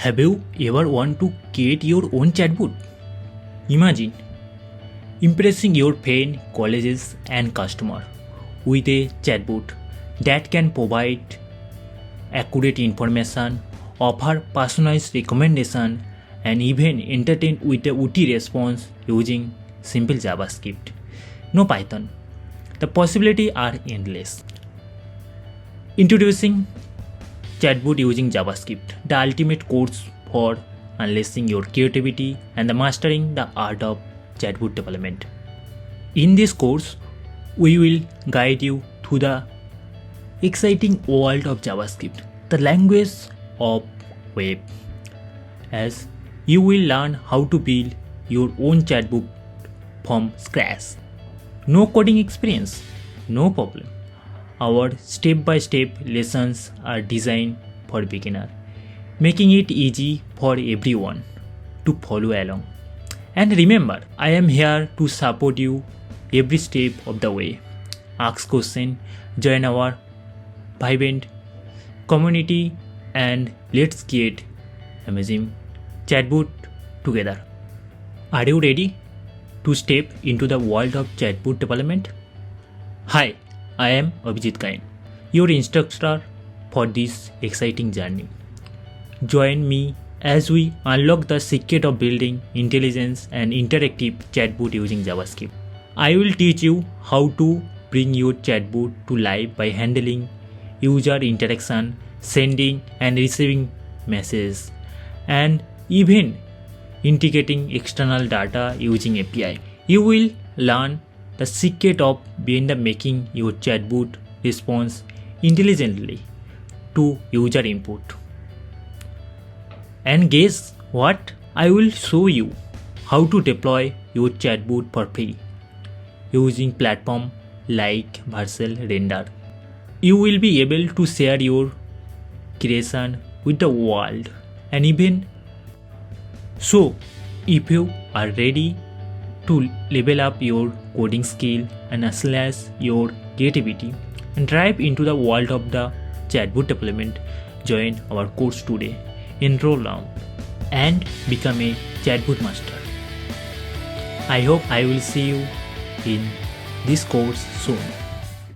Have you ever want to create your own chatbot? Imagine impressing your friend, colleagues and customer with a chatbot that can provide accurate information, offer personalized recommendation and even entertain with a witty response using simple JavaScript. No Python. The possibilities are endless. Introducing chatbot using JavaScript, the ultimate course for unleashing your creativity and the mastering the art of chatbot development. In this course, we will guide you through the exciting world of JavaScript, the language of web, as you will learn how to build your own chatbot from scratch. No coding experience? No problem. Our step-by-step lessons are designed for beginner, making it easy for everyone to follow along. And remember, I am here to support you every step of the way. Ask questions, join our vibrant community, and let's create amazing chatbot together. Are you ready to step into the world of chatbot development? Hi, I am Abhijit Kain, your instructor for this exciting journey. Join me as we unlock the secret of building intelligent and interactive chatbot using JavaScript. I will teach you how to bring your chatbot to life by handling user interaction, sending and receiving messages, and even integrating external data using API. You will learn the secret of making your chatbot response intelligently to user input. And guess what? I will show you how to deploy your chatbot for free using platform like Vercel Render. You will be able to share your creation with the world. And even so, if you are ready to level up your coding skill and slash your creativity and dive into the world of the chatbot development, join our course today. Enroll now and become a chatbot master. I hope I will see you in this course soon.